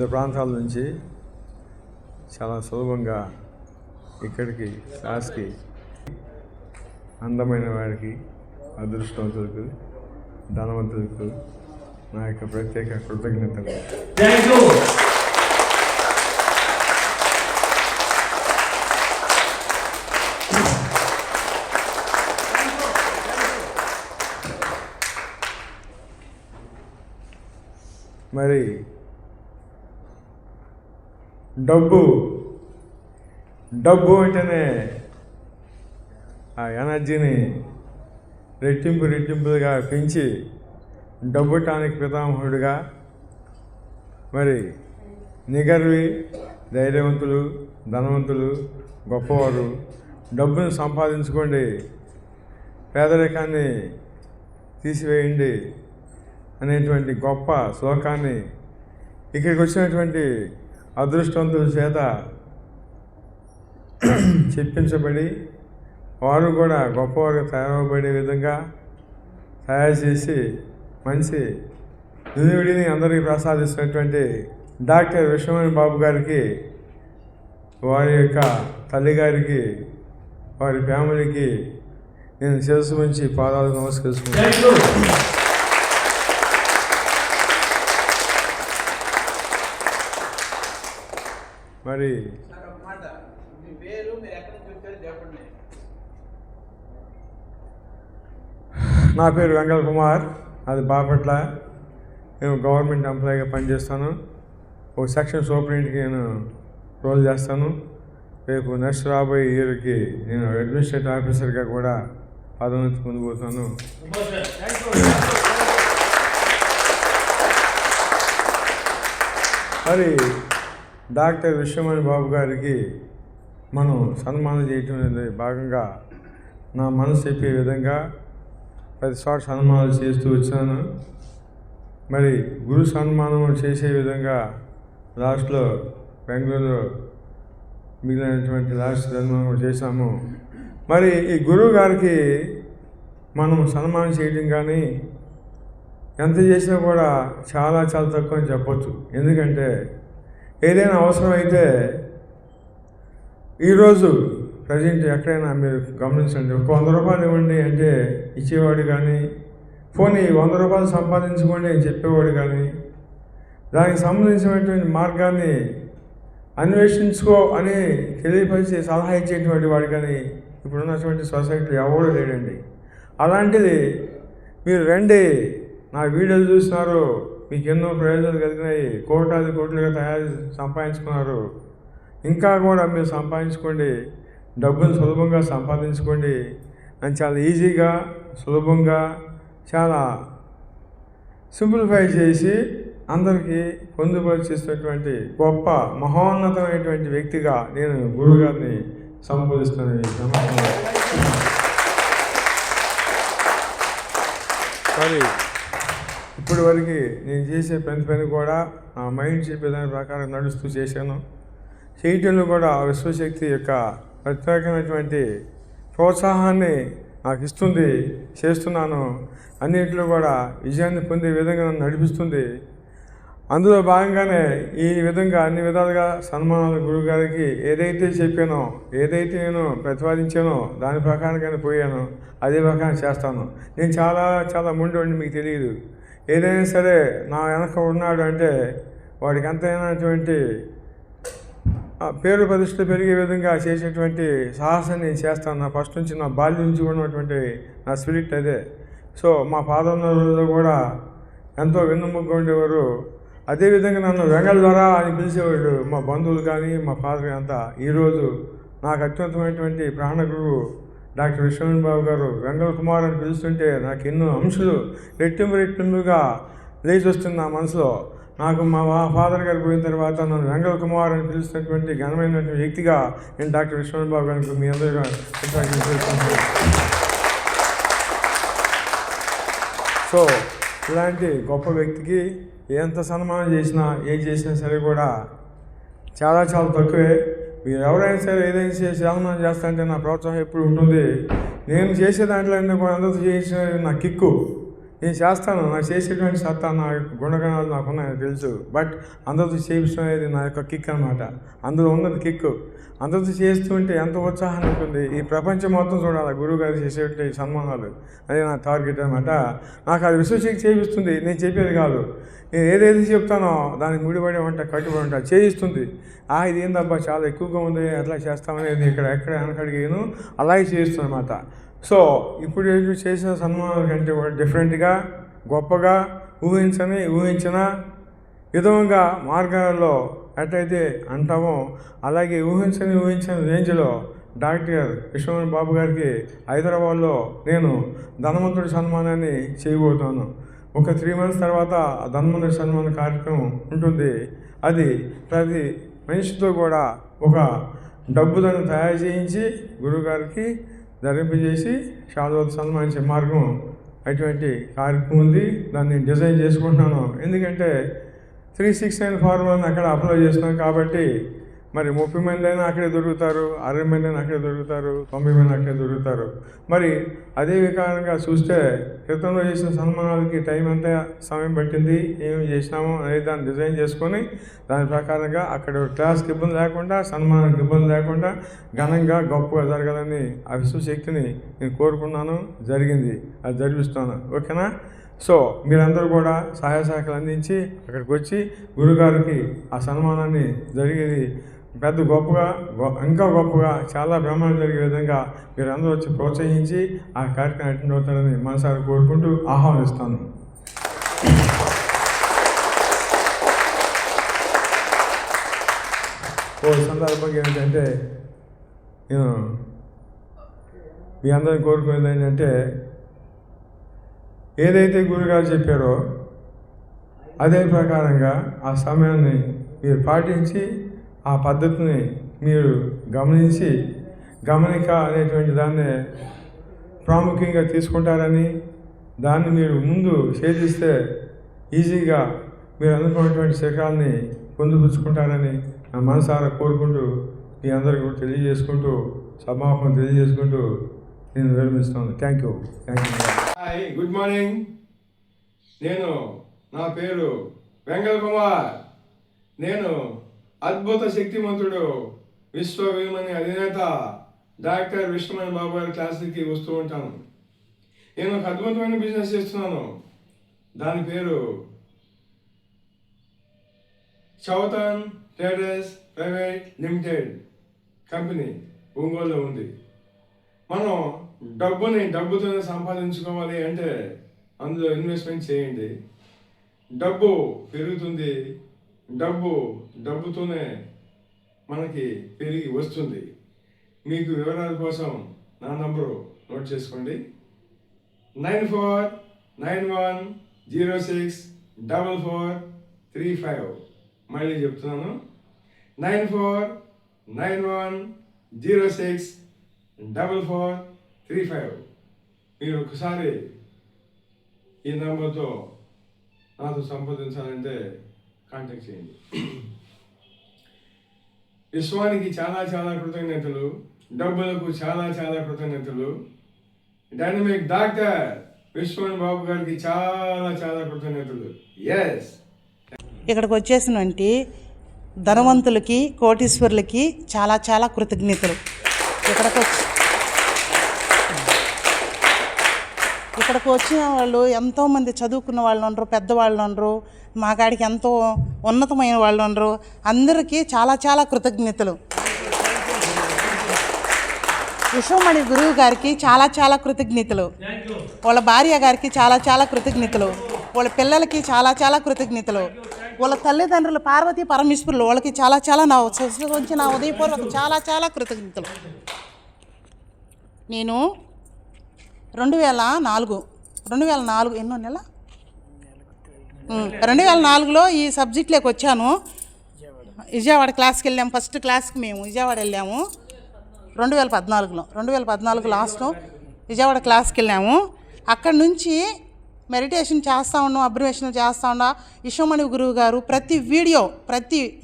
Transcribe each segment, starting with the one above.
వివిధ ప్రాంతాల నుంచి చాలా సులభంగా ఇక్కడికి క్లాస్కి అందమైన వారికి, అదృష్టవంతులకు, ధనవంతులకు నా యొక్క ప్రత్యేక కృతజ్ఞతలు. మరి డబ్బు అంటేనే ఆ ఎనర్జీని రెట్టింపులుగా పెంచి డబ్బుటానికి పితామహుడిగా, మరి నిగర్వి, ధైర్యవంతులు, ధనవంతులు, గొప్పవారు డబ్బును సంపాదించుకోండి, పేదరికాన్ని తీసివేయండి అనేటువంటి గొప్ప శ్లోకాన్ని ఇక్కడికి వచ్చినటువంటి అదృష్టవంతుల చేత చెప్పించబడి వారు కూడా గొప్పవారుగా తయారవబడే విధంగా తయారు చేసి మంచి నిధివిడిని అందరికీ ప్రసాదిస్తున్నటువంటి డాక్టర్ విశ్వమణి బాబు గారికి, వారి యొక్క తల్లిగారికి, వారి ఫ్యామిలీకి నేను శిరస్సు ఉంచి పాదాలు నమస్కరిస్తున్నాను. మరి నా పేరు వెంగళ కుమార్, అది బాపట్ల. నేను గవర్నమెంట్ ఎంప్లాయీగా పనిచేస్తాను. ఒక సెక్షన్ సూపరింటెండెంట్కి నేను రోల్ చేస్తాను. రేపు నెక్స్ట్ రాబోయే ఇయర్కి నేను అడ్మినిస్ట్రేటివ్ ఆఫీసర్గా కూడా పదోన్నతి పొందబోతాను. మరి డాక్టర్ విశ్వమణి బాబు గారికి మనం సన్మానం చేయటం భాగంగా నా మనసు చెప్పే విధంగా ప్రతి చోట సన్మానాలు చేస్తూ వచ్చాను. మరి గురు సన్మానం చేసే విధంగా లాస్ట్లో బెంగళూరులో మిగిలినటువంటి లాస్ట్ సన్మానం చేశాము. మరి ఈ గురువు గారికి మనం సన్మానం చేయడం కానీ ఎంత చేసినా కూడా చాలా తక్కువ అని చెప్పొచ్చు. ఎందుకంటే ఏదైనా అవసరమైతే ఈరోజు ప్రజెంట్ ఎక్కడైనా మీరు గమనించండి, ఒక 100 రూపాయలు ఇవ్వండి అంటే ఇచ్చేవాడు కానీ, పోనీ 100 రూపాయలు సంపాదించుకోండి అని చెప్పేవాడు కానీ, దానికి సంబంధించినటువంటి మార్గాన్ని అన్వేషించుకో అని తెలియపరిచి సలహా ఇచ్చేటువంటి వాడు కానీ ఇప్పుడున్నటువంటి సొసైటీలో ఎవడూ లేడండి. అలాంటిది మీరు రండి, నా వీడియోలు చూస్తున్నారు, మీకు ఎన్నో ప్రయోజనాలు కలిగినాయి, కోట్లుగా సంపాదించుకున్నారు, ఇంకా కూడా మీరు సంపాదించుకోండి, డబ్బులు సులభంగా సంపాదించుకోండి అని చాలా ఈజీగా, సులభంగా, చాలా సింప్లిఫై చేసి అందరికీ పొందుపరిచేసినటువంటి గొప్ప మహోన్నతమైనటువంటి వ్యక్తిగా నేను గురువుగారిని సంబోధిస్తున్నాను. మరి ఇప్పటి వరకు నేను చేసే పని కూడా నా మైండ్ చెప్పే దాని ప్రకారం నడుస్తూ చేశాను. చేయటంలో కూడా విశ్వశక్తి యొక్క ప్రత్యేకమైనటువంటి ప్రోత్సాహాన్ని నాకు ఇస్తుంది, చేస్తున్నాను. అన్నింటిలో కూడా విజయాన్ని పొందే విధంగా నన్ను నడిపిస్తుంది. అందులో భాగంగానే ఈ విధంగా అన్ని విధాలుగా సన్మానాలు గురువుగారికి ఏదైతే చెప్పానో, ఏదైతే నేను ప్రతిపాదించానో దాని ప్రకారంగానే పోయాను, అదే ప్రకారం చేస్తాను. నేను చాలా ముందు మీకు తెలియదు. ఏదైనా సరే నా వెనక ఉన్నాడు అంటే వాడికి ఎంతైనటువంటి పేరు ప్రతిష్ట పెరిగే విధంగా చేసేటువంటి సాహసం నేను చేస్తాను. నా ఫస్ట్ నుంచి, నా బాల్యం నుంచి ఉన్నటువంటి నా స్పిరిట్ అదే. సో మా ఫాదర్లో కూడా ఎంతో వెన్నుముగ్గా ఉండేవారు. అదేవిధంగా నన్ను వెంగళ ద్వారా అని పిలిచేవాడు మా బంధువులు కానీ, మా ఫాదర్ అంతా. ఈరోజు నాకు అత్యుత్తమైనటువంటి ప్రాణ గురువు డాక్టర్ విశ్వమణి బాబు గారు వెంగళ కుమార్ అని పిలుస్తుంటే నాకు ఎన్నో అంశాలు రెట్టింపుగా లేచి వస్తుంది నా మనసులో. నాకు మా ఫాదర్ గారు పోయిన తర్వాత నన్ను వెంగళ కుమార్ అని పిలుస్తున్నటువంటి ఘనమైనటువంటి వ్యక్తిగా నేను డాక్టర్ విశ్వమణి బాబు గారికి మీ అందరిగా సో ఇలాంటి గొప్ప వ్యక్తికి ఎంత సన్మానం చేసినా, ఏది చేసినా సరే కూడా చాలా తక్కువే. మీరు ఎవరైనా సరే ఏదైనా సన్మానం చేస్తారంటే నా ప్రోత్సాహం ఎప్పుడు ఉంటుంది. నేను చేసే దాంట్లో కూడా అందరూ చేసిన నా కిక్కు నేను చేస్తాను, నాకు చేసేటువంటి సత్తా, నా యొక్క గుణగణాలు నాకున్నాయని తెలుసు. బట్ అందరితో చేయించడం అనేది నా యొక్క కిక్ అనమాట. అందులో ఉన్నది కిక్. అందరితో చేస్తుంటే ఎంత ఉత్సాహం ఉంటుంది. ఈ ప్రపంచం మొత్తం చూడాలి గురువుగారు చేసేటువంటి సన్మానాలు. అదే నా టార్గెట్ అనమాట. నాకు అది విశ్వశక్తి చేయిస్తుంది, నేను చెప్పేది కాదు. నేను ఏదైతే చెప్తానో దానికి ముడిపడి ఉంటా, కట్టుబడి ఉంటా, చేయిస్తుంది. ఇది ఏందబ్బా చాలా ఎక్కువగా ఉంది, ఎట్లా చేస్తామనేది ఇక్కడ ఎక్కడ వెనకడిగాను, అలాగే చేయిస్తుంది అనమాట. సో ఇప్పుడు చేసిన సన్మానాల కంటే కూడా డిఫరెంట్గా, గొప్పగా, ఊహించిన విధంగా మార్గాల్లో ఎట్లయితే అంటామో అలాగే ఊహించిన రేంజ్లో డాక్టర్ విశ్వనాథ్ బాబు గారికి హైదరాబాద్లో నేను ధనవంతుడి సన్మానాన్ని చేయబోతున్నాను. ఒక 3 months తర్వాత ధనవంతుడి సన్మాన కార్యక్రమం ఉంటుంది. అది ప్రతి మనిషితో కూడా ఒక డబ్బులను తయారు చేయించి గురువుగారికి ధరింపజేసి శాలువాతో సన్మానించే మార్గం అటువంటి కార్యక్రమం ఉంది. దాన్ని డిజైన్ చేసుకుంటున్నాను. ఎందుకంటే 369 ఫార్ములాని అక్కడ అప్లై చేస్తున్నాం కాబట్టి మరి 30 మంది అయినా అక్కడే దొరుకుతారు, 60 మంది అయినా అక్కడే దొరుకుతారు, 90 మంది అక్కడే దొరుకుతారు. మరి అదే వికారంగా చూస్తే క్రితంలో చేసిన సన్మానాలకి టైం ఎంత సమయం పట్టింది, ఏమి చేసినామో అనేది దాన్ని డిజైన్ చేసుకొని దాని ప్రకారంగా అక్కడ క్లాస్కి ఇబ్బంది లేకుండా, సన్మానానికి ఇబ్బంది లేకుండా ఘనంగా గొప్పగా జరగాలని ఆ విశ్వశక్తిని నేను కోరుకున్నాను. జరిగింది, అది జరిపిస్తాను. ఓకేనా? సో మీరందరూ కూడా సహాయ సహకారాలు అందించి అక్కడికి వచ్చి గురుగారికి ఆ సన్మానాన్ని జరిగేది పెద్ద గొప్పగా, ఇంకా గొప్పగా, చాలా బ్రహ్మాండం జరిగే విధంగా మీరందరూ వచ్చి ప్రోత్సహించి ఆ కార్యక్రమం అటెండ్ అవుతారని మనసారి కోరుకుంటూ ఆహ్వానిస్తాను. సందర్భంగా ఏంటంటే నేను మీ అందరిని కోరుకునేది ఏంటంటే ఏదైతే గురుగారు చెప్పారో అదే ప్రకారంగా ఆ సమయాన్ని మీరు పాటించి ఆ పద్ధతిని మీరు గమనించి గమనిక అనేటువంటి దాన్ని ప్రాముఖ్యంగా తీసుకుంటారని, దాన్ని మీరు ముందు ఛేదిస్తే ఈజీగా మీరు అనుకున్నటువంటి శిఖరాన్ని పొందుపుచ్చుకుంటారని నా మనసారా కోరుకుంటూ మీ అందరికీ తెలియజేసుకుంటూ సమాపం తెలియజేసుకుంటూ నేను విరమిస్తున్నాను. Thank you. Hi, good morning. నా పేరు వెంగళ కుమార్. నేను అద్భుత శక్తిమంతుడు విశ్వవిమని అధినేత డాక్టర్ విశ్వనాథ్ బాబు గారి క్లాసులకి వస్తూ ఉంటాను. నేను ఒక అద్భుతమైన బిజినెస్ చేస్తున్నాను. దాని పేరు చౌతన్ ట్రేడర్స్ ప్రైవేట్ లిమిటెడ్ కంపెనీ ఒంగోలులో ఉంది. మనం డబ్బుతోనే సంపాదించుకోవాలి అంటే అందులో ఇన్వెస్ట్మెంట్ చేయండి. డబ్బు పెరుగుతుంది, డబ్బుతోనే మనకి పెరిగి వస్తుంది. మీకు వివరాల కోసం నా నంబరు నోట్ చేసుకోండి. 9491064435. మళ్ళీ చెప్తున్నాను, 9491064435. మీరు ఒకసారి ఈ నంబర్తో నాతో సంప్రదించాలంటే కాంటాక్ట్ చేయండి. విశ్వానికి చాలా చాలా కృతజ్ఞతలు, డబ్బులకు చాలా చాలా కృతజ్ఞతలు. డైనమిక్ డాక్టర్ విశ్వనాథ్ బాబు గారికి చాలా చాలా కృతజ్ఞతలు. ఎస్, ఇక్కడికి వచ్చేసినటువంటి ధనవంతులకి, కోటీశ్వరులకి చాలా చాలా కృతజ్ఞతలు. ఇక్కడికి వచ్చిన వాళ్ళు ఎంతోమంది చదువుకున్న వాళ్ళు ఉండరు, పెద్దవాళ్ళు ఉండరు, మా కాడికి ఎంతో ఉన్నతమైన వాళ్ళు ఉండరు. అందరికీ చాలా చాలా కృతజ్ఞతలు. విశ్వమణి గురువు గారికి చాలా చాలా కృతజ్ఞతలు. వాళ్ళ భార్య గారికి చాలా చాలా కృతజ్ఞతలు. వాళ్ళ పిల్లలకి చాలా చాలా కృతజ్ఞతలు. వాళ్ళ తల్లిదండ్రులు పార్వతీ పరమేశ్వరులు, వాళ్ళకి చాలా చాలా నా ఉదయపూర్వక చాలా చాలా కృతజ్ఞతలు. నేను 2004 ఎన్నో నెల 2004లో ఈ సబ్జెక్ట్లోకి వచ్చాను. విజయవాడ క్లాస్కి వెళ్ళాము. ఫస్ట్ క్లాస్కి మేము విజయవాడ వెళ్ళాము 2014 లాస్ట్లో విజయవాడ క్లాస్కి వెళ్ళాము. అక్కడి నుంచి మెడిటేషన్ చేస్తూ ఉన్నాం, అబ్జర్వేషన్ చేస్తూ ఉన్నా. విశ్వమణి గురువు గారు ప్రతి వీడియో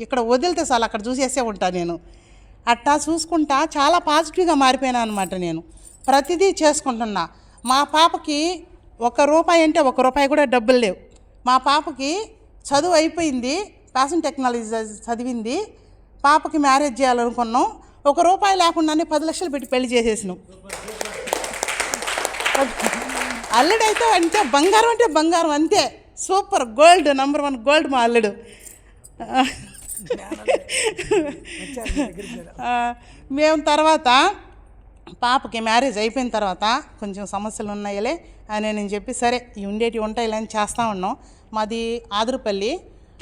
ఇక్కడ వదిలితే చాలు అక్కడ చూసేసే ఉంటాను నేను. అట్టా చూసుకుంటా చాలా పాజిటివ్గా మారిపోయినా అనమాట. నేను ప్రతిదీ చేసుకుంటున్నా. మా పాపకి ₹1 అంటే ₹1 కూడా డబ్బులు లేవు. మా పాపకి చదువు అయిపోయింది, ఫ్యాషన్ టెక్నాలజీ చదివింది. పాపకి మ్యారేజ్ చేయాలనుకున్నాం. ₹1 లేకుండానే 10 లక్షలు పెట్టి పెళ్లి చేసేసినాం. అల్లుడైతే అంటే బంగారం అంతే, సూపర్ గోల్డ్, #1 గోల్డ్ మా అల్లుడు. మేము తర్వాత పాపకి మ్యారేజ్ అయిపోయిన తర్వాత కొంచెం సమస్యలు ఉన్నాయిలే అని నేను చెప్పి సరే ఉండేటివి ఉంటాయిలే అని చేస్తూ ఉన్నాం. మాది ఆదురుపల్లి,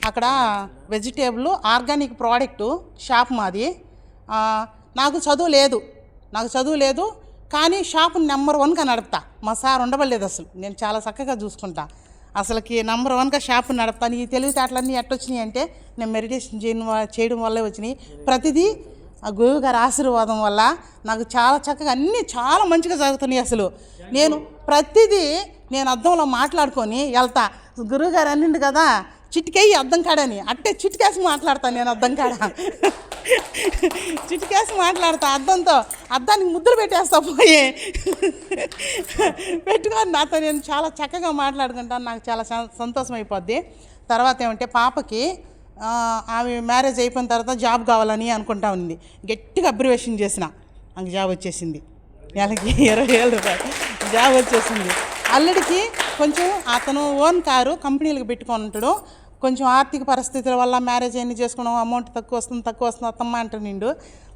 అక్కడ వెజిటేబుల్ ఆర్గానిక్ ప్రోడక్టు షాప్ మాది. నాకు చదువు లేదు కానీ షాపు #1గా నడుపుతా. మా సార్ ఉండబడలేదు, అసలు నేను చాలా చక్కగా చూసుకుంటా. అసలుకి #1గా షాపు నడుపుతాను. ఈ తెలివితేటలన్నీ ఎట్టొచ్చినాయి అంటే నేను మెడిటేషన్ చేయడం వల్లే వచ్చినాయి. ప్రతిదీ ఆ గురువు గారి ఆశీర్వాదం వల్ల నాకు చాలా చక్కగా అన్నీ చాలా మంచిగా జరుగుతున్నాయి. అసలు నేను ప్రతిదీ నేను అద్దంలో మాట్లాడుకొని వెళ్తా. గురువుగారు అన్నిండు కదా చిటికేయి అద్దం కాడని, అట్టే చిటికేసి మాట్లాడతాను. నేను అద్దం కాడ చిటికేసి మాట్లాడతా అద్దానికి ముద్దులు పెట్టేస్తా పోయి పెట్టుకొని నాతో నేను చాలా చక్కగా మాట్లాడుకుంటాను. నాకు చాలా సంతోషం అయిపోద్ది. తర్వాత ఏమంటే పాపకి ఆమె మ్యారేజ్ అయిపోయిన తర్వాత జాబ్ కావాలని అనుకుంటా ఉంది. గట్టిగా అబ్రివేషన్ చేసిన, నాకు జాబ్ వచ్చేసింది. నెలకి ₹20,000 జాబ్ వచ్చేసింది. అల్లుడికి కొంచెం అతను ఓన్ కారు కంపెనీలకు పెట్టుకొని ఉంటాడు. కొంచెం ఆర్థిక పరిస్థితుల వల్ల మ్యారేజ్ అన్ని చేసుకున్నాం, అమౌంట్ తక్కువ వస్తుంది అత్తమ్మ అంటూ నిండు.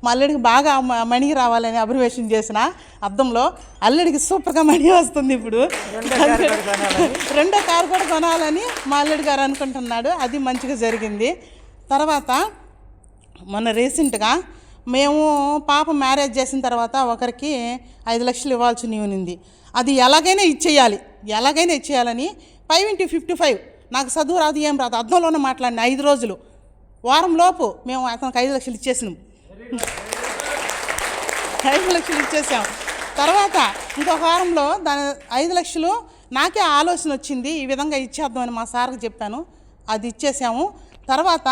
మా అల్లుడికి బాగా మనీ రావాలని అబ్రివేషన్ చేసిన అద్దంలో అల్లుడికి సూపర్గా మనీ వస్తుంది. ఇప్పుడు రెండో కారు కూడా కొనాలని మా అల్లుడి గారు అనుకుంటున్నాడు. అది మంచిగా జరిగింది. తర్వాత మొన్న రీసెంట్గా మేము పాప మ్యారేజ్ చేసిన తర్వాత ఒకరికి 5 లక్షలు ఇవ్వాల్సి ఉంది. అది ఎలాగైనా ఇచ్చేయాలని 5x55 నాకు చదువు రాదు ఏం రాదు అద్దంలోనే మాట్లాడిన 5 రోజులు, వారంలోపు మేము అతనికి 5 లక్షలు ఇచ్చేసినాం. 5 లక్షలు ఇచ్చేసాం. తర్వాత ఇంకొక వారంలో దాని 5 లక్షలు నాకే ఆలోచన వచ్చింది, ఈ విధంగా ఇచ్చేద్దామని మా సార్కి చెప్పాను. అది ఇచ్చేసాము. తర్వాత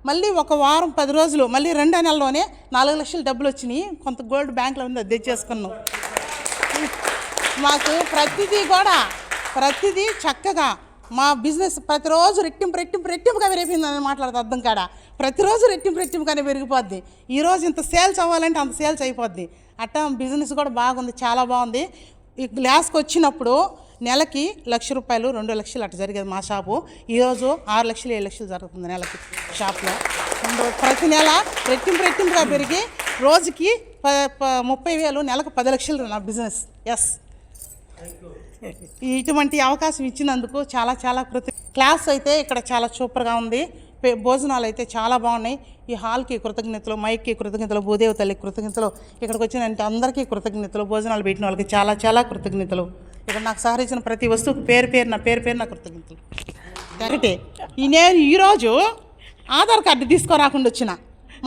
మళ్ళీ ఒక వారం 10 రోజులు మళ్ళీ 2వ నెలలోనే 4 లక్షలు డబ్బులు వచ్చినాయి. కొంత గోల్డ్ బ్యాంక్లో ఉంది, అది తెచ్చేసుకున్నాం. మాకు ప్రతిదీ చక్కగా మా బిజినెస్ ప్రతిరోజు రెట్టింపుగా పెరిగిపోయిందని మాట్లాడుతుంది అర్థం కాడ. ప్రతిరోజు రెట్టింపుగానే పెరిగిపోద్ది. ఈరోజు ఇంత సేల్స్ అవ్వాలంటే అంత సేల్స్ అయిపోద్ది. అట్టా బిజినెస్ కూడా బాగుంది, చాలా బాగుంది. ఈ గ్లాస్కి వచ్చినప్పుడు నెలకి ₹1,00,000 2 లక్షలు అట్లా జరిగేది మా షాపు. ఈరోజు 6 లక్షలు 7 లక్షలు జరుగుతుంది నెలకి షాప్లో. ప్రతి నెల రెట్టింపుగా పెరిగి రోజుకి 30,000, నెలకు 10 లక్షలు నా బిజినెస్. ఎస్, ఇటువంటి అవకాశం ఇచ్చినందుకు చాలా క్లాస్ అయితే ఇక్కడ చాలా సూపర్గా ఉంది. భోజనాలు అయితే చాలా బాగున్నాయి. ఈ హాల్కి కృతజ్ఞతలు, మైక్కి కృతజ్ఞతలు, భూదేవి తల్లికి కృతజ్ఞతలు, ఇక్కడికి వచ్చినంటే అందరికీ కృతజ్ఞతలు, భోజనాలు పెట్టిన వాళ్ళకి చాలా కృతజ్ఞతలు. ఇక్కడ నాకు సహకరించిన ప్రతి వస్తువుకి పేరు పేరున కృతజ్ఞతలు. ఒకటే నేను ఈరోజు ఆధార్ కార్డు తీసుకురాకుండా వచ్చిన,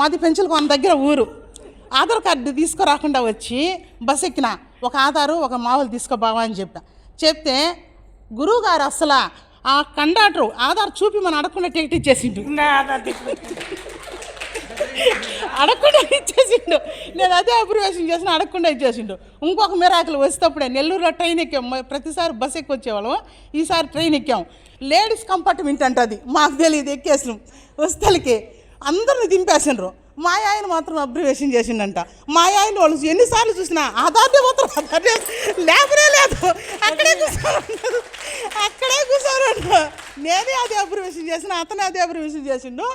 మాది పెంచులకోన దగ్గర ఊరు. ఆధార్ కార్డు తీసుకురాకుండా వచ్చి బస్ ఎక్కిన, ఒక ఆధారు ఒక మామూలు తీసుకోబావా అని చెప్తే గురువుగారు అసలు ఆ కండక్టర్ ఆధార్ చూపి మనం అడగకుండా టికెట్ ఇచ్చేసిండు. నేను అదే అబ్రివేషన్ చేసిన, అడగకుండా ఇచ్చేసిండు. ఇంకొక మిరాకిల్ వచ్చేటప్పుడే నెల్లూరులో ట్రైన్ ఎక్కాం. ప్రతిసారి బస్ ఎక్కి వచ్చేవాళ్ళం, ఈసారి ట్రైన్ ఎక్కాం. లేడీస్ కంపార్ట్మెంట్ అంటే అది మాకు తెలియదు, ఎక్కేసినాం. వస్తలకి అందరిని దింపేసినారు. మా ఆయన మాత్రం అబ్రివేషన్ చేసిండంట. మా ఆయన వాళ్ళు ఎన్నిసార్లు చూసినా ఆధార్నే పోతారు, ఆధార్నే లేపనే లేదు, అక్కడే కూర్చోనంట. నేనే అదే అబ్రివేషన్ చేసిన, అతనే అదే అబ్రివేషన్ చేసిండు.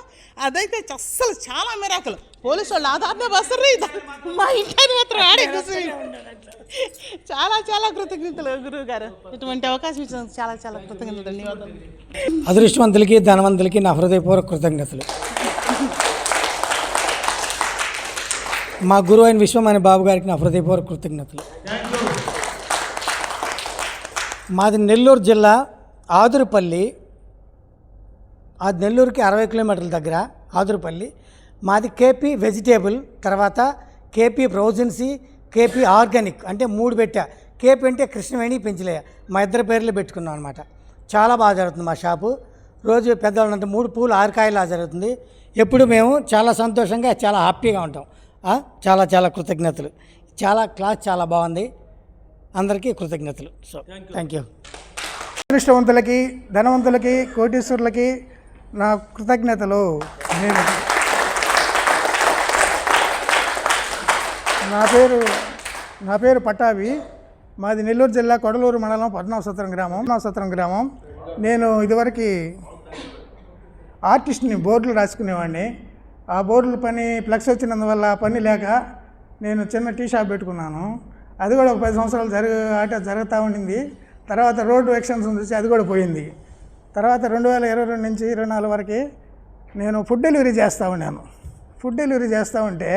అదైతే అస్సలు చాలా మిరాకులు. పోలీసు వాళ్ళు ఆధార్నే వస్తారు, మా ఇంటి మాత్రం ఆడే కూర్చొని. చాలా కృతజ్ఞతలు గురువు గారు, ఇటువంటి అవకాశం ఇచ్చినందుకు చాలా కృతజ్ఞతలు, ధన్యవాదాలు. అదృష్టవంతులకి ధనవంతులకి నా హృదయపూర్వక కృతజ్ఞతలు. మా గురువు అయిన విశ్వమణి బాబు గారికి నా హృదయపూర్వక కృతజ్ఞతలు. మాది నెల్లూరు జిల్లా ఆదురుపల్లి, ఆ నెల్లూరుకి 60 కిలోమీటర్ల దగ్గర ఆదురుపల్లి. మాది కేపీ వెజిటేబుల్, తర్వాత కేపీ ప్రొవిజన్సీ, కేపీ ఆర్గానిక్ అంటే 3 పెట్టా. కేపీ అంటే కృష్ణవేణి పెంచలేయ, మా ఇద్దరి పేర్లు పెట్టుకున్నాం అనమాట. చాలా బాగా జరుగుతుంది మా షాపు. రోజు పెద్దవాళ్ళంటే 3 పూలు 6 కాయలా జరుగుతుంది. ఎప్పుడు మేము చాలా సంతోషంగా చాలా హ్యాపీగా ఉంటాం. చాలా కృతజ్ఞతలు. క్లాస్ చాలా బాగుంది. అందరికీ కృతజ్ఞతలు. So thank you. అదృష్టవంతులకి, ధనవంతులకి, కోటీశ్వరులకి నా కృతజ్ఞతలు. నేను నా పేరు పట్టాభి. మాది నెల్లూరు జిల్లా కొడలూరు మండలం పద్మనాభసత్రం గ్రామం. నేను ఇదివరకు ఆర్టిస్ట్ని, బోర్డులు రాసుకునేవాడిని. ఆ బోర్డుల పని ఫ్లెక్స్ వచ్చినందువల్ల పని లేక నేను చిన్న టీ షాప్ పెట్టుకున్నాను. అది కూడా ఒక 10 సంవత్సరాలు జరుగుతూ ఉండింది. తర్వాత రోడ్డు ఎక్స్టెన్షన్ చూసి అది కూడా పోయింది. తర్వాత 2022 నుంచి 24 వరకు నేను ఫుడ్ డెలివరీ చేస్తూ ఉన్నాను. ఫుడ్ డెలివరీ చేస్తూ ఉంటే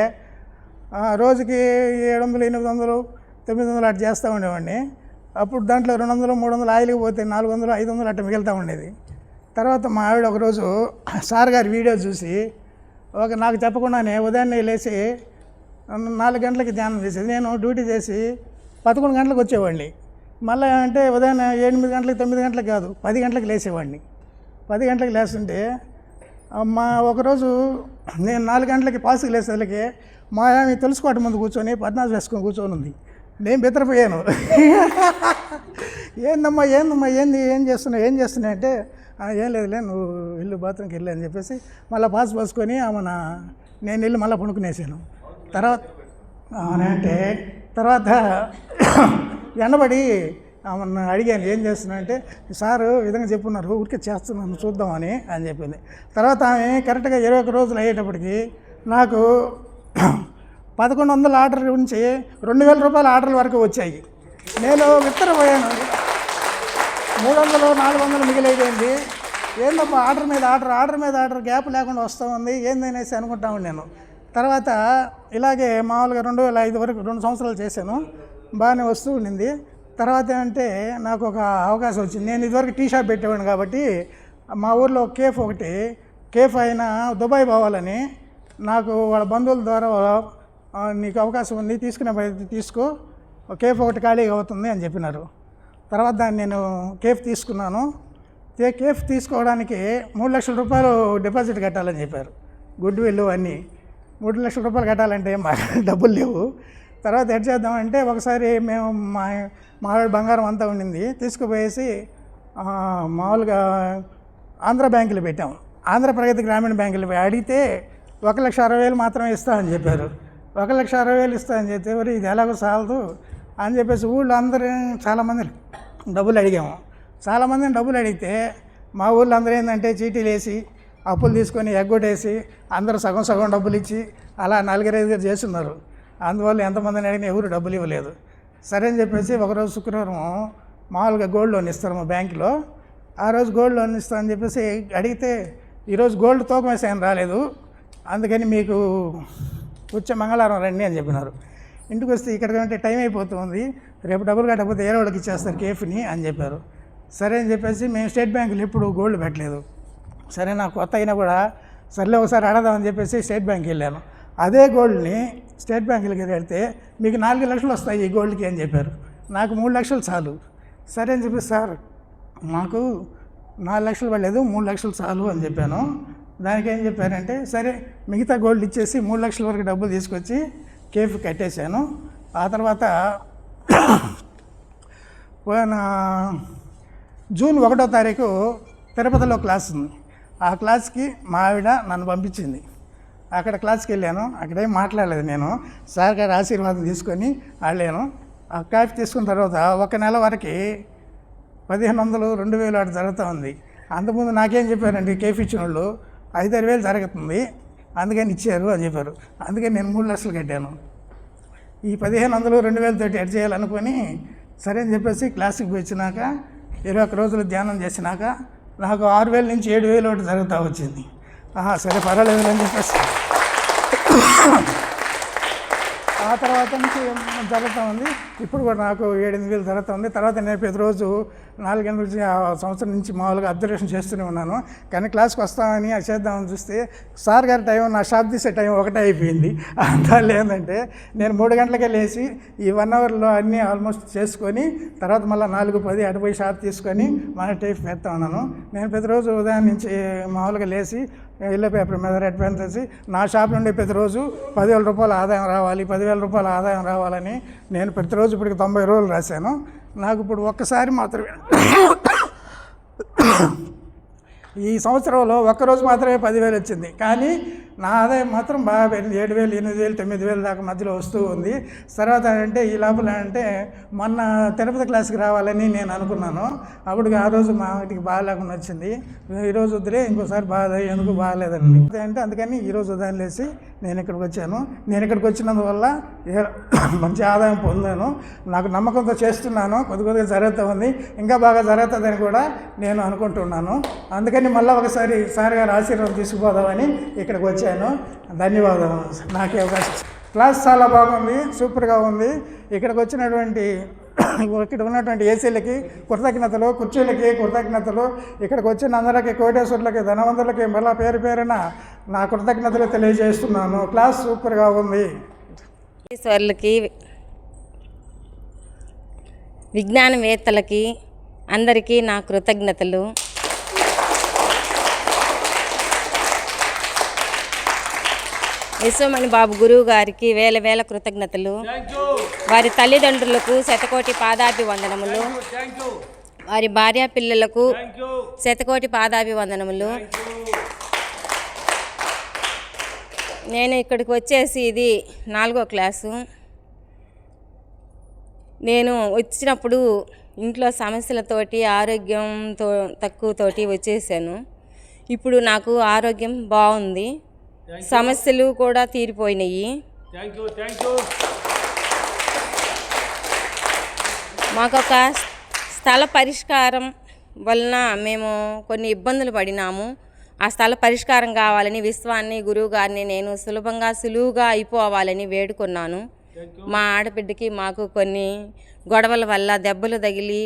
రోజుకి 700, 800, 900 అట్లా చేస్తూ ఉండేవాడిని. అప్పుడు దాంట్లో 200, 300 ఆయిల్కి పోతే 400, 500 అట్లా మిగులుతూ ఉండేది. తర్వాత మా ఆవిడ ఒకరోజు సార్ గారి వీడియో చూసి నాకు చెప్పకుండానే ఉదయాన్నే లేచి 4 గంటలకి ధ్యానం చేసేది. నేను డ్యూటీ చేసి 11 గంటలకు వచ్చేవాడిని. మళ్ళీ అంటే ఉదయం 8 గంటలకు, 9 గంటలకు కాదు, 10 గంటలకు లేచేవాడిని. 10 గంటలకు లేస్తుంటే ఒకరోజు నేను 4 గంటలకి పాసుకు లేసేళ్ళకి మా ఆమె తెలుసుకోవటం ముందు కూర్చొని పద్నాలుగు వేసుకొని కూర్చొని ఉంది. నేను బెత్తరపోయాను. ఏందమ్మా ఏం చేస్తున్నా అంటే ఏం లేదులే, నువ్వు ఇల్లు బాత్రూమ్కి వెళ్ళి అని చెప్పేసి మళ్ళీ పాస్ పోసుకొని నేను వెళ్ళి మళ్ళీ పడుకునేసాను. తర్వాత ఎండబడి అడిగాను, ఏం చేస్తున్నా అంటే సారు ఈ విధంగా చెప్పున్నారు, ఊరికే చేస్తున్నాను చూద్దామని అని చెప్పింది. తర్వాత ఆమె కరెక్ట్గా 21 రోజులు అయ్యేటప్పటికి నాకు 1100 ఆర్డర్ నుంచి 2000 రూపాయల ఆర్డర్ల వరకు వచ్చాయి. నేను విత్తరపోయాను. 300, 400 మిగిలిపోయింది. ఏందబ్బా ఆర్డర్ మీద ఆర్డర్ గ్యాప్ లేకుండా వస్తూ ఉంది ఏందనేసి అనుకుంటా ఉన్నాను. తర్వాత ఇలాగే మామూలుగా 2005 వరకు 2 సంవత్సరాలు చేశాను. బాగానే వస్తూ ఉండింది. తర్వాత ఏంటంటే నాకు ఒక అవకాశం వచ్చింది. నేను ఇదివరకు టీ షాప్ పెట్టేవాడిని కాబట్టి మా ఊర్లో కేఫ్ అయినా దుబాయ్ పోవాలని నాకు వాళ్ళ బంధువుల ద్వారా నీకు అవకాశం ఉంది, తీసుకో, కేఫ్ ఒకటి ఖాళీగా అవుతుంది అని చెప్పినారు. తర్వాత దాన్ని నేను కేఫ్ తీసుకున్నాను. కేఫ్ తీసుకోవడానికి 3 లక్షల రూపాయలు డిపాజిట్ కట్టాలని చెప్పారు. గుడ్ విల్ అన్నీ 3 లక్షల రూపాయలు కట్టాలంటే మా డబ్బులు లేవు. తర్వాత ఎడ్ చేద్దామంటే ఒకసారి మేము మా బంగారం అంతా ఉండింది తీసుకుపోయేసి మామూలుగా ఆంధ్ర బ్యాంకులు పెట్టాము. ఆంధ్ర ప్రగతి గ్రామీణ బ్యాంకులు అడిగితే 1,60,000 మాత్రమే ఇస్తామని చెప్పారు. 1,60,000 ఇస్తామని చెప్తే మరి ఇది ఎలాగో సాలదు అని చెప్పేసి ఊళ్ళో అందరూ చాలామంది డబ్బులు అడిగాము. చాలామందిని డబ్బులు అడిగితే మా ఊళ్ళో అందరూ ఏంటంటే చీటీలు వేసి అప్పులు తీసుకొని ఎగ్గొట్టేసి అందరూ సగం డబ్బులు ఇచ్చి అలా 4-5 చేస్తున్నారు. అందువల్ల ఎంతమందిని అడిగినా ఎవరు డబ్బులు ఇవ్వలేదు. సరే అని చెప్పేసి ఒకరోజు శుక్రవారం మామూలుగా గోల్డ్ లోన్ ఇస్తారు మా బ్యాంకులో. ఆ రోజు గోల్డ్ లోన్ ఇస్తామని చెప్పేసి అడిగితే ఈరోజు గోల్డ్ తూకం వేసి ఏం రాలేదు, అందుకని మీకు వచ్చే మంగళవారం రండి అని చెప్పినారు. ఇంటికి వస్తే ఇక్కడికంటే టైం అయిపోతుంది, రేపు డబ్బులు కట్టకపోతే ఏరో వాళ్ళకి ఇచ్చేస్తారు కేఫ్ని అని చెప్పారు. సరే అని చెప్పేసి మేము స్టేట్ బ్యాంకులో ఎప్పుడు గోల్డ్ పెట్టలేదు. సరే నాకు కొత్త అయినా కూడా సర్లే ఒకసారి అడదామని చెప్పేసి స్టేట్ బ్యాంక్కి వెళ్ళాను. అదే గోల్డ్ని స్టేట్ బ్యాంకులకి వెళ్తే మీకు 4 లక్షలు వస్తాయి ఈ గోల్డ్కి అని చెప్పారు. నాకు 3 లక్షలు చాలు. సరే అని చెప్పి సార్ నాకు 4 లక్షలు పడలేదు, 3 లక్షలు చాలు అని చెప్పాను. దానికి ఏం చెప్పారంటే సరే మిగతా గోల్డ్ ఇచ్చేసి 3 లక్షల వరకు డబ్బులు తీసుకొచ్చి కేఫ్ కట్టేశాను. ఆ తర్వాత పోయిన జూన్ 1వ తారీఖు తిరుపతిలో క్లాస్ ఉంది. ఆ క్లాస్కి మా ఆవిడ నన్ను పంపించింది. అక్కడ క్లాస్కి వెళ్ళాను. అక్కడేం మాట్లాడలేదు నేను. సార్ గారి ఆశీర్వాదం తీసుకొని వెళ్ళాను. ఆ కాఫీ తీసుకున్న తర్వాత 1 నెల వరకు 1,500, 2,000 అటు జరుగుతూ ఉంది. అంతకుముందు నాకేం చెప్పారండి, కేఫ్ ఇచ్చిన వాళ్ళు 5-6 వేలు జరుగుతుంది అందుకని ఇచ్చారు అని చెప్పారు. అందుకని నేను 3 లక్షలు కట్టాను. ఈ 1,500, 2,000 తోటి ఎడ్ చేయాలనుకొని సరే అని చెప్పేసి క్లాస్కి వచ్చినాక 21 రోజులు ధ్యానం చేసినాక నాకు 6,000 నుంచి 7,000 ఒకటి జరుగుతూ వచ్చింది. సరే పర్వాలేదు అని చెప్పేసి ఆ తర్వాత నుంచి జరుగుతూ ఉంది. ఇప్పుడు కూడా నాకు 7-8 జరుగుతూ ఉంది. తర్వాత నేను ప్రతిరోజు 4 గంటల నుంచి ఆ సంవత్సరం నుంచి మామూలుగా అబ్జర్వేషన్ చేస్తూనే ఉన్నాను. కానీ క్లాస్కి వస్తామని అది చేద్దామని చూస్తే సార్ గారి టైం నా షాప్ తీసే టైం 1 అయిపోయింది. అందువల్ల ఏంటంటే నేను 3 గంటలకే లేచి ఈ 1 అవర్లో అన్నీ ఆల్మోస్ట్ చేసుకొని తర్వాత మళ్ళీ 4-10 అటుపోయి షాప్ తీసుకొని మన టైప్ పెడతా ఉన్నాను. నేను ప్రతిరోజు ఉదయం నుంచి మామూలుగా లేచి ఎల్లో పేపర్ మీద రెడ్ పెన్ తెచ్చి నా షాప్ నుండి ప్రతిరోజు 10,000 రూపాయల ఆదాయం రావాలి, 10,000 రూపాయల ఆదాయం రావాలని నేను ప్రతిరోజు ఇప్పటికి 90 రోజులు రాశాను. నాకు ఇప్పుడు ఒక్కసారి మాత్రమే ఈ సంవత్సరంలో ఒక్కరోజు మాత్రమే 10,000 వచ్చింది, కానీ నా ఆదాయం మాత్రం బాగా పెరిగింది. 7,000, 8,000, 9,000 దాకా మధ్యలో వస్తూ ఉంది. తర్వాత అంటే ఈ లోపల అంటే మొన్న తిరుపతి క్లాస్కి రావాలని నేను అనుకున్నాను. అప్పుడు ఆ రోజు మా ఇంటికి బాగాలేకుండా వచ్చింది. ఈరోజు వద్దులే, ఇంకోసారి బాగా ఎందుకు బాగాలేదండి అంటే అందుకని ఈరోజు ఉదయం లేచి నేను ఇక్కడికి వచ్చాను. నేను ఇక్కడికి వచ్చినందువల్ల మంచి ఆదాయం పొందాను. నాకు నమ్మకంతో చేస్తున్నాను. కొద్దిగా జరుగుతూ ఉంది, ఇంకా బాగా జరుగుతుందని కూడా నేను అనుకుంటున్నాను. అందుకని మళ్ళీ ఒకసారి సార్ గారు ఆశీర్వాదం తీసుకుపోదామని ఇక్కడికి వచ్చాను. ధన్యవాదాలు నాకే అవకాశం. క్లాస్ చాలా బాగుంది, సూపర్గా ఉంది. ఇక్కడికి వచ్చినటువంటి ఇక్కడ ఉన్నటువంటి ఏసీలకి కృతజ్ఞతలు, కుర్చీలకి కృతజ్ఞతలు, ఇక్కడికి వచ్చిన అందరికీ, కోటేశ్వరులకి, ధనవంతులకి మళ్ళీ పేరు పేరున నా కృతజ్ఞతలు తెలియజేస్తున్నాను. క్లాస్ సూపర్గా ఉంది. కోటేశ్వరులకి, విజ్ఞానవేత్తలకి అందరికీ నా కృతజ్ఞతలు. విశ్వమణి బాబు గురువు గారికి వేల వేల కృతజ్ఞతలు. వారి తల్లిదండ్రులకు శతకోటి పాదాభివందనములు. వారి భార్యా పిల్లలకు శతకోటి పాదాభివందనములు. నేను ఇక్కడికి వచ్చేసి ఇది 4వ క్లాసు. నేను వచ్చినప్పుడు ఇంట్లో సమస్యలతోటి ఆరోగ్యంతో తక్కువతోటి వచ్చేసాను. ఇప్పుడు నాకు ఆరోగ్యం బాగుంది, సమస్యలు కూడా తీరిపోయినాయి. మాకొక స్థల పరిష్కారం వలన మేము కొన్ని ఇబ్బందులు పడినాము. ఆ స్థల పరిష్కారం కావాలని విశ్వాన్ని, గురువు గారిని నేను సులువుగా అయిపోవాలని వేడుకున్నాను. మా ఆడబిడ్డకి మాకు కొన్ని గొడవల వల్ల, దెబ్బలు తగిలి,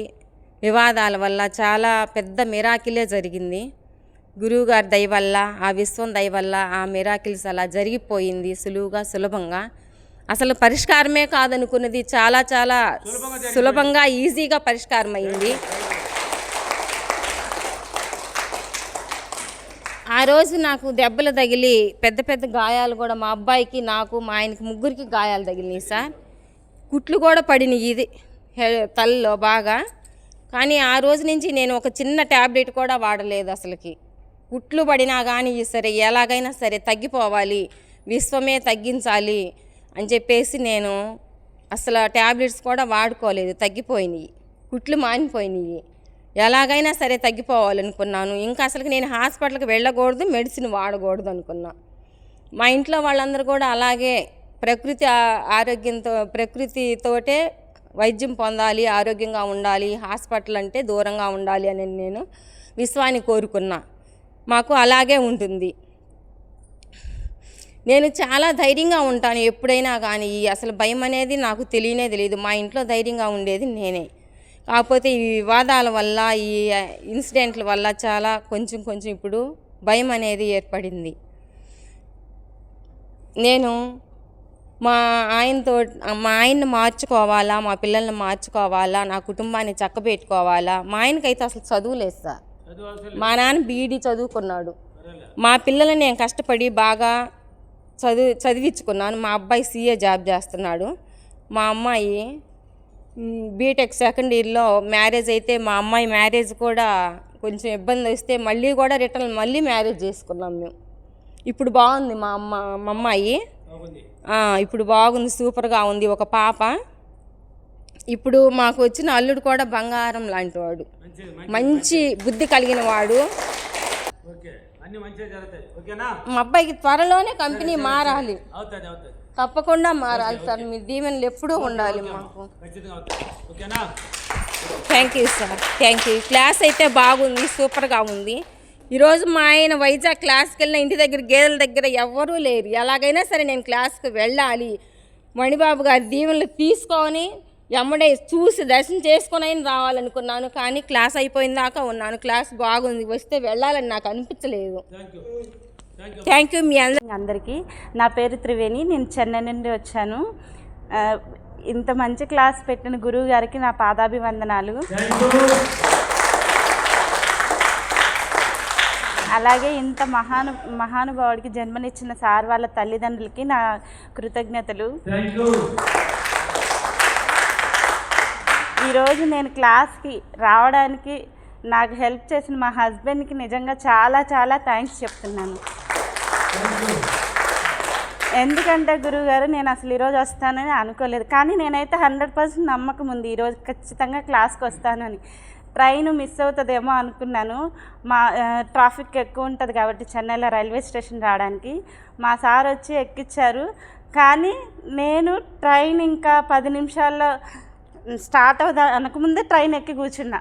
వివాదాల వల్ల చాలా పెద్ద మిరాకిలే జరిగింది. గురువుగారి దయ వల్ల, ఆ విశ్వం దయ వల్ల ఆ మిరాకిల్స్ అలా జరిగిపోయింది సులభంగా. అసలు పరిష్కారమే కాదనుకున్నది చాలా చాలా సులభంగా, ఈజీగా పరిష్కారం అయింది. ఆ రోజు నాకు దెబ్బలు తగిలి పెద్ద పెద్ద గాయాలు కూడా, మా అబ్బాయికి, నాకు, మా ఆయనకి ముగ్గురికి గాయాలు తగిలినాయి సార్. కుట్లు కూడా పడినాయి ఇది తలలో బాగా. కానీ ఆ రోజు నుంచి నేను ఒక చిన్న ట్యాబ్లెట్ కూడా వాడలేదు. అసలుకి కుట్లు పడినా కానీ సరే ఎలాగైనా సరే తగ్గిపోవాలి, విశ్వమే తగ్గించాలి అని చెప్పేసి నేను అసలు ట్యాబ్లెట్స్ కూడా వాడుకోలేదు. తగ్గిపోయినాయి, కుట్లు మానిపోయినాయి. ఎలాగైనా సరే తగ్గిపోవాలనుకున్నాను. ఇంకా అసలు నేను హాస్పిటల్కి వెళ్ళకూడదు, మెడిసిన్ వాడకూడదు అనుకున్నా. మా ఇంట్లో వాళ్ళందరూ కూడా అలాగే ప్రకృతితోటే వైద్యం పొందాలి, ఆరోగ్యంగా ఉండాలి, హాస్పిటల్ అంటే దూరంగా ఉండాలి అని నేను విశ్వాన్ని కోరుకున్నా. మాకు అలాగే ఉంటుంది. నేను చాలా ధైర్యంగా ఉంటాను ఎప్పుడైనా కానీ. అసలు భయం అనేది నాకు తెలియదు. మా ఇంట్లో ధైర్యంగా ఉండేది నేనే. కాకపోతే ఈ వివాదాల వల్ల, ఈ ఇన్సిడెంట్ల వల్ల చాలా కొంచెం ఇప్పుడు భయం అనేది ఏర్పడింది. నేను మా ఆయన్ని మార్చుకోవాలా, మా పిల్లల్ని మార్చుకోవాలా, నా కుటుంబాన్ని చక్కబెట్టుకోవాలా. మా ఆయనకైతే అసలు చదువులేదు సార్. మా నాన్న బీఈడీ చదువుకున్నాడు. మా పిల్లల్ని నేను కష్టపడి బాగా చదివించుకున్నాను. మా అబ్బాయి సీఏ జాబ్ చేస్తున్నాడు. మా అమ్మాయి బీటెక్ సెకండ్ ఇయర్లో. మ్యారేజ్ అయితే మా అమ్మాయి మ్యారేజ్ కూడా కొంచెం ఇబ్బంది వస్తే మళ్ళీ మ్యారేజ్ చేసుకున్నాం మేము. ఇప్పుడు బాగుంది మా అమ్మాయి, ఇప్పుడు బాగుంది, సూపర్గా ఉంది. ఒక పాప. ఇప్పుడు మాకు వచ్చిన అల్లుడు కూడా బంగారం లాంటి వాడు, మంచి బుద్ధి కలిగిన వాడు. మా అబ్బాయికి త్వరలోనే కంపెనీ మారాలి, తప్పకుండా మారాలి సార్. మీ దీవెనలు ఎప్పుడూ ఉండాలి మాకు. Thank you sir, thank you. Class అయితే బాగుంది, సూపర్గా ఉంది. ఈరోజు మా ఆయన వైజాగ్ క్లాస్కి వెళ్ళిన ఇంటి దగ్గర గేదెల దగ్గర ఎవ్వరూ లేరు. ఎలాగైనా సరే నేను క్లాస్కి వెళ్ళాలి, మణిబాబు గారి దీవెనలు తీసుకొని ఎమ్మడే చూసి దర్శనం చేసుకొని అయినా రావాలనుకున్నాను. కానీ క్లాస్ అయిపోయిన దాకా ఉన్నాను. క్లాస్ బాగుంది, వస్తే వెళ్ళాలని నాకు అనిపించలేదు. థ్యాంక్ యూ మీ అందరికీ. నా పేరు త్రివేణి, నేను చెన్నై నుండి వచ్చాను. ఇంత మంచి క్లాస్ పెట్టిన గురువు గారికి నా పాదాభివందనాలు. అలాగే ఇంత మహానుభావుడికి జన్మనిచ్చిన సార్ వాళ్ళ తల్లిదండ్రులకి నా కృతజ్ఞతలు. ఈరోజు నేను క్లాస్కి రావడానికి నాకు హెల్ప్ చేసిన మా హస్బెండ్కి నిజంగా చాలా చాలా థ్యాంక్స్ చెప్తున్నాను. ఎందుకంటే గురువుగారు నేను అసలు ఈరోజు వస్తానని అనుకోలేదు, కానీ నేనైతే 100% నమ్మకం ఉంది ఈరోజు ఖచ్చితంగా క్లాస్కి వస్తానని. ట్రైన్ మిస్ అవుతుందేమో అనుకున్నాను, మా ట్రాఫిక్ ఎక్కువ ఉంటుంది కాబట్టి చెన్నైలో రైల్వే స్టేషన్ రావడానికి. మా సార్ వచ్చి ఎక్కించారు, కానీ నేను ట్రైన్ ఇంకా 10 నిమిషాల్లో స్టార్ట్ అవుదా అనకముందే ట్రైన్ ఎక్కి కూర్చున్నా,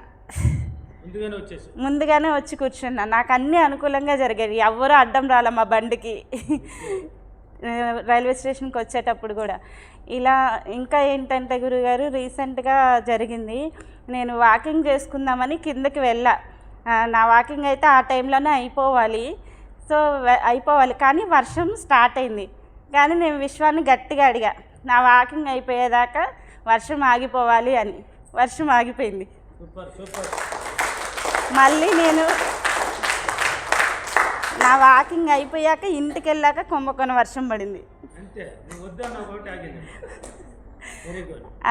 ముందుగానే వచ్చి కూర్చున్నా. నాకు అన్నీ అనుకూలంగా జరిగాయి, ఎవ్వరూ అడ్డం రాలే మా బండికి రైల్వే స్టేషన్కి వచ్చేటప్పుడు కూడా. ఇలా ఇంకా ఏంటంటే గురుగారు, రీసెంట్గా జరిగింది, నేను వాకింగ్ చేసుకుందామని కిందకి వెళ్ళా. నా వాకింగ్ అయితే ఆ టైంలోనే అయిపోవాలి, కానీ వర్షం స్టార్ట్ అయింది. కానీ నేను విశ్వాన్ని గట్టిగా అడిగా, నా వాకింగ్ అయిపోయేదాకా వర్షం ఆగిపోవాలి అని. వర్షం ఆగిపోయింది. మళ్ళీ నేను నా వాకింగ్ అయిపోయాక ఇంటికి వెళ్ళాక కుంభకోణ వర్షం పడింది.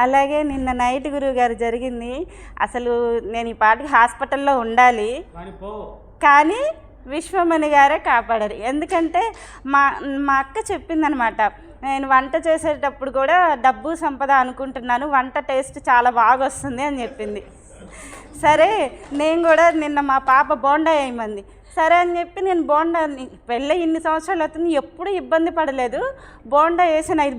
అలాగే నిన్న నైట్ గురువుగారు జరిగింది, అసలు నేను ఈ పాటికి హాస్పిటల్లో ఉండాలి, కానీ విశ్వమణి గారే కాపాడారు. ఎందుకంటే మా అక్క చెప్పిందనమాట, నేను వంట చేసేటప్పుడు కూడా డబ్బు సంపద అనుకుంటున్నాను, వంట టేస్ట్ చాలా బాగా వస్తుంది అని చెప్పింది. సరే నేను కూడా నిన్న మా పాప బోండా వేయమంది, సరే అని చెప్పి నేను బోండా వెళ్ళి ఇన్ని సంవత్సరాలు అవుతుంది ఎప్పుడు ఇబ్బంది పడలేదు. బోండా వేసిన ఇది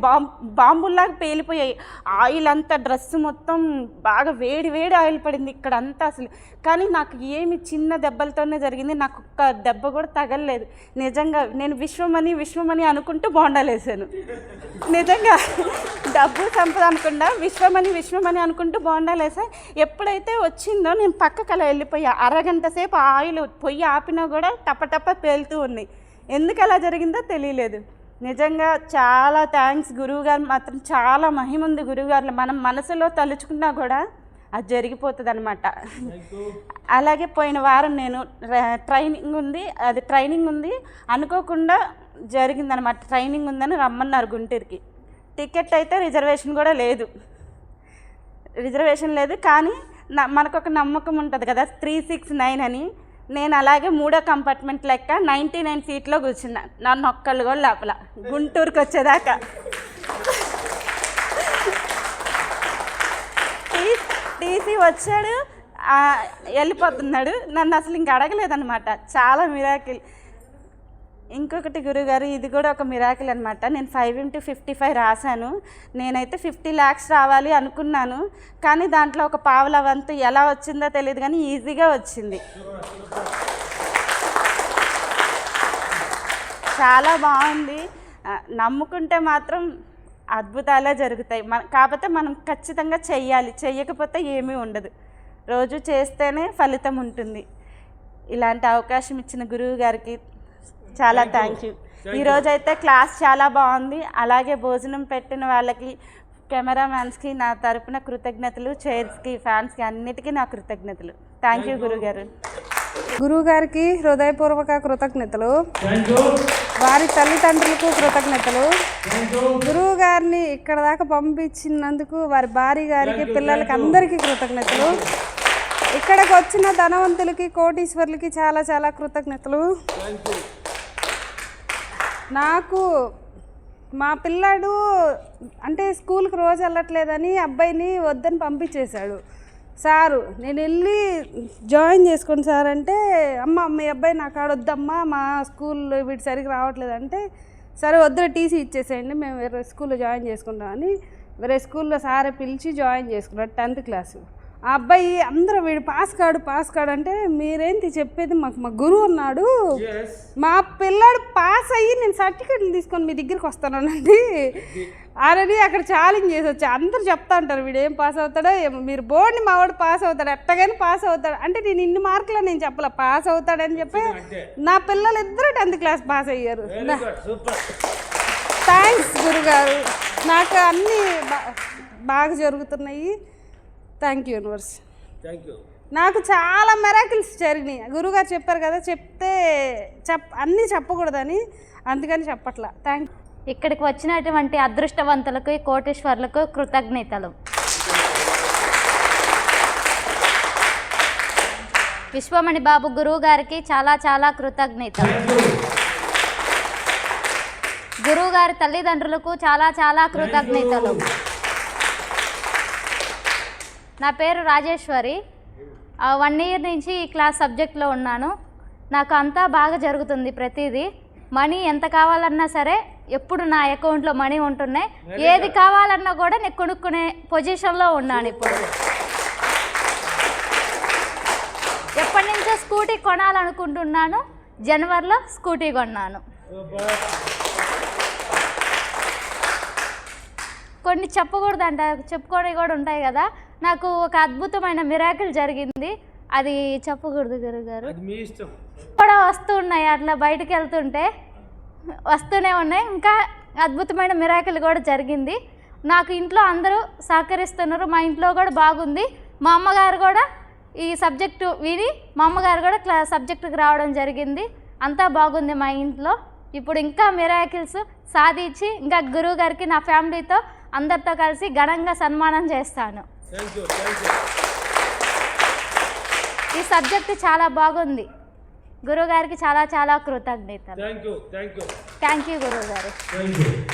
బాంబుల్లాగా పేలిపోయాయి, ఆయిల్ అంతా డ్రెస్ మొత్తం బాగా వేడి ఆయిల్ పడింది ఇక్కడ అంతా అసలు. కానీ నాకు ఏమి చిన్న దెబ్బలతోనే జరిగింది, నాకు ఒక్క దెబ్బ కూడా తగలలేదు. నిజంగా నేను విశ్వమణి అనుకుంటూ బోండాలు వేసాను. నిజంగా డబ్బు సంపద అనుకుండా విశ్వమణి అనుకుంటూ బోండాలు వేసా. ఎప్పుడైతే వచ్చిందో నేను పక్కకి అలా వెళ్ళిపోయా, అరగంట సేపు ఆయిల్ పొయ్యి ఆపినా కూడా టపటప పేలుతూ ఉన్నాయి. ఎందుకు అలా జరిగిందో తెలియలేదు. నిజంగా చాలా థ్యాంక్స్. గురువుగారు మాత్రం చాలా మహిమ ఉంది గురువుగారు, మనం మనసులో తలుచుకున్నా కూడా అది జరిగిపోతుంది అనమాట. అలాగే పోయిన వారం నేను ట్రైనింగ్ ఉంది అనుకోకుండా జరిగిందనమాట. ట్రైనింగ్ ఉందని రమ్మన్నారు గుంటూరుకి. టికెట్ అయితే రిజర్వేషన్ లేదు, కానీ మనకొక నమ్మకం ఉంటుంది కదా 369 అని. నేను అలాగే 3వ కంపార్ట్మెంట్ లెక్క 99 సీట్లో కూర్చున్నా, నన్ను ఒక్కళ్ళు కూడా లోపల గుంటూరుకి వచ్చేదాకా. టీసీ వచ్చాడు, వెళ్ళిపోతున్నాడు, నన్ను అసలు ఇంక అడగలేదన్నమాట. చాలా మిరాకిల్. ఇంకొకటి గురుగారు, ఇది కూడా ఒక మిరాకిల్ అనమాట. నేను 5 into 55 రాశాను. నేనైతే 50 lakhs రావాలి అనుకున్నాను, కానీ దాంట్లో ఒక పావలా వంతు ఎలా వచ్చిందో తెలియదు, కానీ ఈజీగా వచ్చింది. చాలా బాగుంది. నమ్ముకుంటే మాత్రం అద్భుతాలే జరుగుతాయి. కాకపోతే మనం ఖచ్చితంగా చెయ్యకపోతే ఏమీ ఉండదు. రోజు చేస్తేనే ఫలితం ఉంటుంది. ఇలాంటి అవకాశం ఇచ్చిన గురువు గారికి చాలా థ్యాంక్ యూ. ఈరోజైతే క్లాస్ చాలా బాగుంది. అలాగే భోజనం పెట్టిన వాళ్ళకి, కెమెరామ్యాన్స్కి నా తరపున కృతజ్ఞతలు, చైర్స్కి, ఫ్యాన్స్కి అన్నిటికీ నా కృతజ్ఞతలు. థ్యాంక్ యూ గురుగారు. గురువుగారికి హృదయపూర్వక కృతజ్ఞతలు, వారి తల్లిదండ్రులకు కృతజ్ఞతలు, గురువు గారిని ఇక్కడ దాకా పంపించినందుకు వారి భార్య గారికి, పిల్లలకి అందరికీ కృతజ్ఞతలు. ఇక్కడికి వచ్చిన ధనవంతులకి, కోటీశ్వర్లకి చాలా చాలా కృతజ్ఞతలు. నాకు మా పిల్లాడు అంటే స్కూల్కి రోజు వెళ్ళట్లేదని అబ్బాయిని వద్దని పంపించేశాడు సారు. నేను వెళ్ళి జాయిన్ చేసుకోండి సార్ అంటే, అమ్మ మీ అబ్బాయి నాకు ఆడొద్దమ్మా, మా స్కూల్లో వీటి సరిగ్గా రావట్లేదంటే, సరే వద్దు టీసీ ఇచ్చేసేయండి, మేము వేరే స్కూల్లో జాయిన్ చేసుకుంటామని వేరే స్కూల్లో సారే పిలిచి జాయిన్ చేసుకున్నాడు 10th క్లాసు. ఆ అబ్బాయి అందరూ వీడు పాస్ కాడు అంటే, మీరేంటి చెప్పేది, మా గురువు అన్నాడు, మా పిల్లాడు పాస్ అయ్యి నేను సర్టిఫికెట్లు తీసుకొని మీ దగ్గరికి వస్తానండి అని అక్కడ ఛాలెంజ్ చేసి వచ్చా. అందరూ చెప్తా ఉంటారు వీడు ఏం పాస్ అవుతాడో ఏమో, మీరు బోర్డుని మా వాడు పాస్ అవుతాడు, ఎట్టగానే పాస్ అవుతాడు అంటే, నేను ఇన్ని మార్కులు నేను చెప్పలే, పాస్ అవుతాడని చెప్పి నా పిల్లలు ఇద్దరు 10th క్లాస్ పాస్ అయ్యారు. థ్యాంక్స్ గురుగారు, నాకు అన్నీ బాగా జరుగుతున్నాయి. Thank you universe. నాకు చాలా మెరాకిల్స్ జరిగినాయి. గురువుగారు చెప్పారు కదా, అన్నీ చెప్పకూడదని, అందుకని చెప్పట్లా. Thank you. ఇక్కడికి వచ్చినటువంటి అదృష్టవంతులకు, కోటీశ్వర్లకు కృతజ్ఞతలు. విశ్వమణి బాబు గురువు గారికి చాలా చాలా కృతజ్ఞతలు. గురువు గారి తల్లిదండ్రులకు చాలా చాలా కృతజ్ఞతలు. నా పేరు రాజేశ్వరి. 1 ఇయర్ నుంచి ఈ క్లాస్ సబ్జెక్ట్లో ఉన్నాను. నాకు అంతా బాగా జరుగుతుంది. ప్రతిదీ మనీ ఎంత కావాలన్నా సరే ఎప్పుడు నా అకౌంట్లో మనీ ఉంటున్నాయి. ఏది కావాలన్నా కూడా నేను కొనుక్కునే పొజిషన్లో ఉన్నాను. ఇప్పుడు ఎప్పటి నుంచో స్కూటీ కొనాలనుకుంటున్నాను. జనవరిలో స్కూటీ కొన్నాను. కొన్ని చెప్పకూడదంట, చెప్పుకోవడం కూడా ఉంటాయి కదా. నాకు ఒక అద్భుతమైన మిరాకిల్ జరిగింది. అది చెప్పకూడదు గురుగారు. కూడా వస్తూ ఉన్నాయి, అట్లా బయటికి వెళ్తుంటే వస్తూనే ఉన్నాయి. ఇంకా అద్భుతమైన మిరాకిల్ కూడా జరిగింది. నాకు ఇంట్లో అందరూ సహకరిస్తున్నారు. మా ఇంట్లో కూడా బాగుంది. మా అమ్మగారు కూడా ఈ సబ్జెక్టు విని మా అమ్మగారు కూడా సబ్జెక్టుకి రావడం జరిగింది. అంతా బాగుంది మా ఇంట్లో. ఇప్పుడు ఇంకా మిరాకిల్స్ సాధించి ఇంకా గురువు గారికి నా ఫ్యామిలీతో అందరితో కలిసి ఘనంగా సన్మానం చేస్తాను. ఈ సబ్జెక్టు చాలా బాగుంది. గురువు గారికి చాలా చాలా కృతజ్ఞతలు. థ్యాంక్ యూ గురువు గారు.